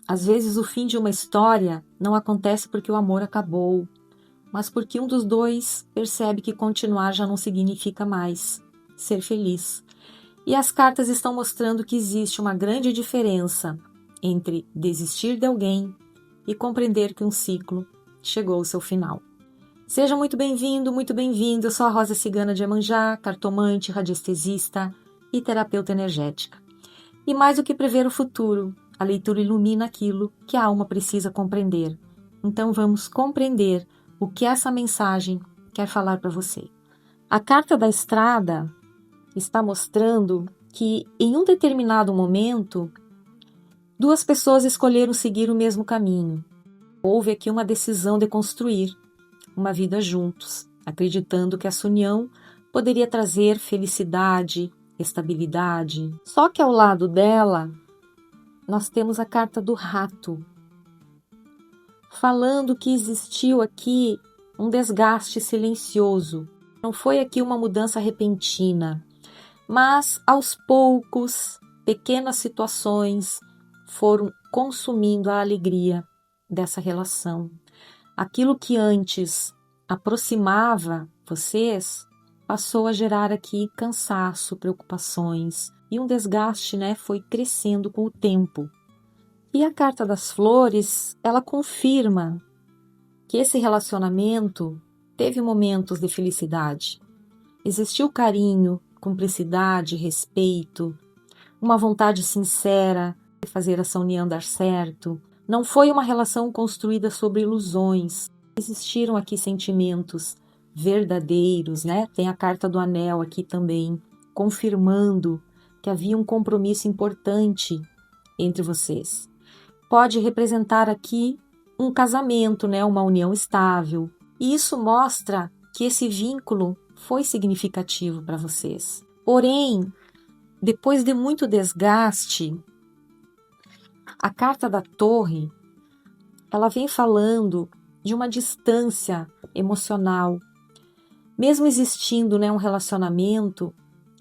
Às vezes o fim de uma história não acontece porque o amor acabou, mas porque um dos dois percebe que continuar já não significa mais ser feliz. E as cartas estão mostrando que existe uma grande diferença entre desistir de alguém e compreender que um ciclo chegou ao seu final. Seja muito bem-vindo, muito bem-vindo. Eu sou a Rosa Cigana de Iemanjá, cartomante, radiestesista e terapeuta energética. E mais do que prever o futuro, a leitura ilumina aquilo que a alma precisa compreender. Então vamos compreender o que essa mensagem quer falar para você. A carta da estrada está mostrando que em um determinado momento, duas pessoas escolheram seguir o mesmo caminho. Houve aqui uma decisão de construir uma vida juntos, acreditando que essa união poderia trazer felicidade, estabilidade. Só que ao lado dela, nós temos a carta do rato, falando que existiu aqui um desgaste silencioso. Não foi aqui uma mudança repentina, mas aos poucos, pequenas situações foram consumindo a alegria dessa relação. Aquilo que antes aproximava vocês passou a gerar aqui cansaço, preocupações e um desgaste, foi crescendo com o tempo. E a carta das flores, ela confirma que esse relacionamento teve momentos de felicidade. Existiu carinho, cumplicidade, respeito, uma vontade sincera de fazer essa união dar certo. Não foi uma relação construída sobre ilusões. Existiram aqui sentimentos verdadeiros, Tem a carta do anel aqui também, confirmando que havia um compromisso importante entre vocês. Pode representar aqui um casamento, uma união estável. E isso mostra que esse vínculo foi significativo para vocês. Porém, depois de muito desgaste, a carta da torre, ela vem falando de uma distância emocional. Mesmo existindo, um relacionamento,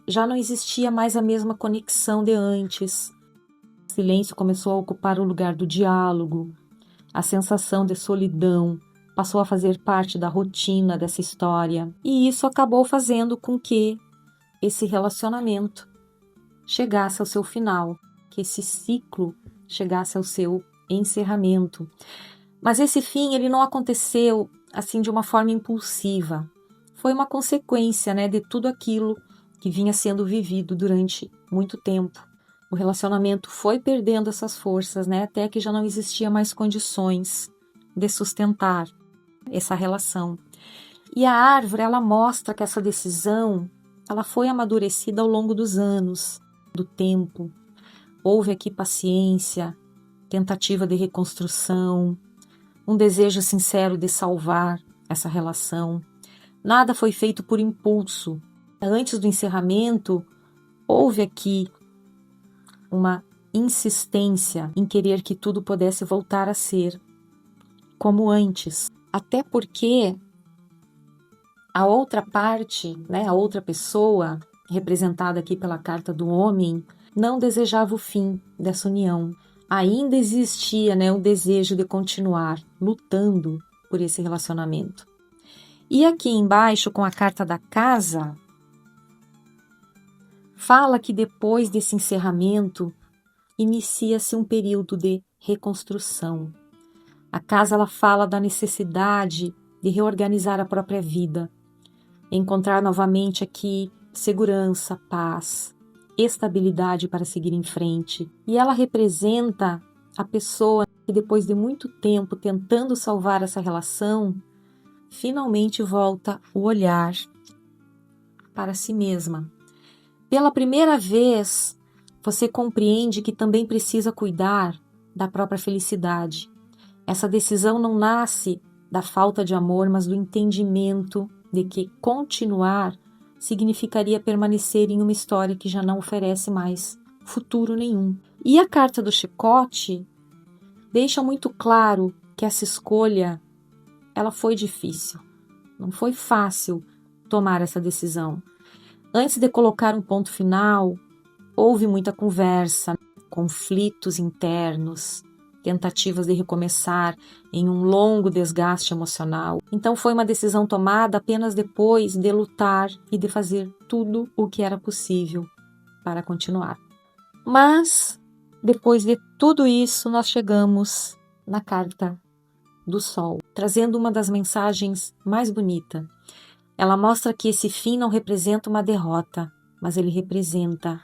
já não existia mais a mesma conexão de antes. O silêncio começou a ocupar o lugar do diálogo. A sensação de solidão passou a fazer parte da rotina dessa história. E isso acabou fazendo com que esse relacionamento chegasse ao seu final, que esse ciclo chegasse ao seu encerramento. Mas esse fim, ele não aconteceu assim de uma forma impulsiva. Foi uma consequência, de tudo aquilo que vinha sendo vivido durante muito tempo. O relacionamento foi perdendo essas forças, até que já não existia mais condições de sustentar essa relação. E a árvore, ela mostra que essa decisão, ela foi amadurecida ao longo dos anos, do tempo. Houve aqui paciência, tentativa de reconstrução, um desejo sincero de salvar essa relação. Nada foi feito por impulso. Antes do encerramento, houve aqui uma insistência em querer que tudo pudesse voltar a ser como antes. Até porque a outra parte, a outra pessoa, representada aqui pela carta do homem, não desejava o fim dessa união. Ainda existia, o desejo de continuar lutando por esse relacionamento. E aqui embaixo, com a carta da casa, fala que depois desse encerramento, inicia-se um período de reconstrução. A casa, ela fala da necessidade de reorganizar a própria vida, encontrar novamente aqui segurança, paz, estabilidade para seguir em frente. E ela representa a pessoa que, depois de muito tempo tentando salvar essa relação, finalmente volta o olhar para si mesma. Pela primeira vez, você compreende que também precisa cuidar da própria felicidade. Essa decisão não nasce da falta de amor, mas do entendimento de que continuar significaria permanecer em uma história que já não oferece mais futuro nenhum. E a carta do chicote deixa muito claro que essa escolha, ela foi difícil. Não foi fácil tomar essa decisão. Antes de colocar um ponto final, houve muita conversa, conflitos internos, tentativas de recomeçar em um longo desgaste emocional. Então foi uma decisão tomada apenas depois de lutar e de fazer tudo o que era possível para continuar. Mas, depois de tudo isso, nós chegamos na carta do Sol, trazendo uma das mensagens mais bonitas. Ela mostra que esse fim não representa uma derrota, mas ele representa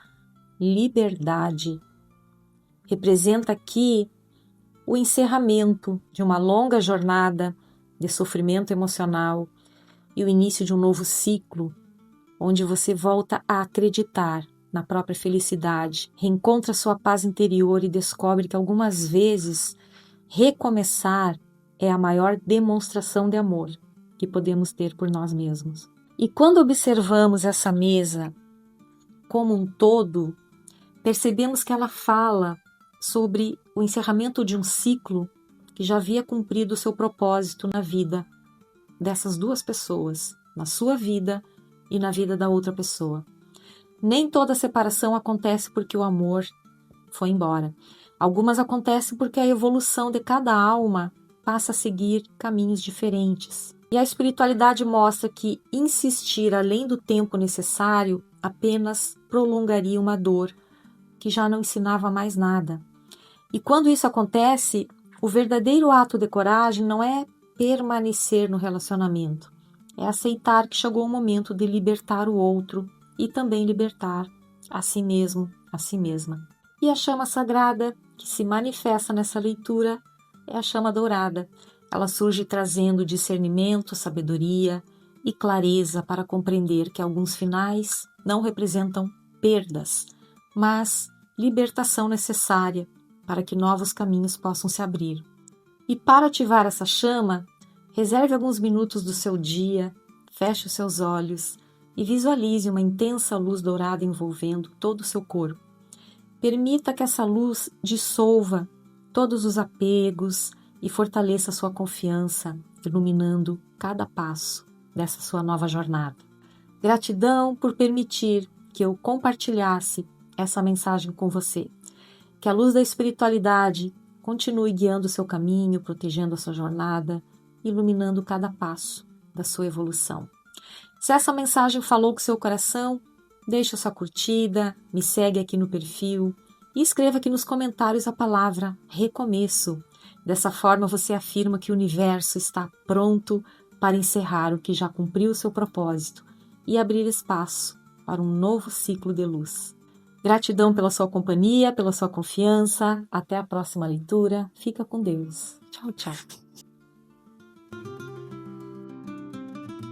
liberdade. Representa aqui o encerramento de uma longa jornada de sofrimento emocional e o início de um novo ciclo, onde você volta a acreditar na própria felicidade, reencontra sua paz interior e descobre que algumas vezes recomeçar é a maior demonstração de amor que podemos ter por nós mesmos. E quando observamos essa mesa como um todo, percebemos que ela fala sobre o encerramento de um ciclo que já havia cumprido o seu propósito na vida dessas duas pessoas, na sua vida e na vida da outra pessoa. Nem toda separação acontece porque o amor foi embora. Algumas acontecem porque a evolução de cada alma passa a seguir caminhos diferentes. E a espiritualidade mostra que insistir além do tempo necessário apenas prolongaria uma dor que já não ensinava mais nada. E quando isso acontece, o verdadeiro ato de coragem não é permanecer no relacionamento, é aceitar que chegou o momento de libertar o outro e também libertar a si mesmo, a si mesma. E a chama sagrada que se manifesta nessa leitura é a chama dourada. Ela surge trazendo discernimento, sabedoria e clareza para compreender que alguns finais não representam perdas, mas libertação necessária para que novos caminhos possam se abrir. E para ativar essa chama, reserve alguns minutos do seu dia, feche os seus olhos e visualize uma intensa luz dourada envolvendo todo o seu corpo. Permita que essa luz dissolva todos os apegos e fortaleça sua confiança, iluminando cada passo dessa sua nova jornada. Gratidão por permitir que eu compartilhasse essa mensagem com você. Que a luz da espiritualidade continue guiando o seu caminho, protegendo a sua jornada, iluminando cada passo da sua evolução. Se essa mensagem falou com seu coração, deixe a sua curtida, me segue aqui no perfil e escreva aqui nos comentários a palavra recomeço. Dessa forma você afirma que o universo está pronto para encerrar o que já cumpriu o seu propósito e abrir espaço para um novo ciclo de luz. Gratidão pela sua companhia, pela sua confiança. Até a próxima leitura. Fica com Deus. Tchau, tchau.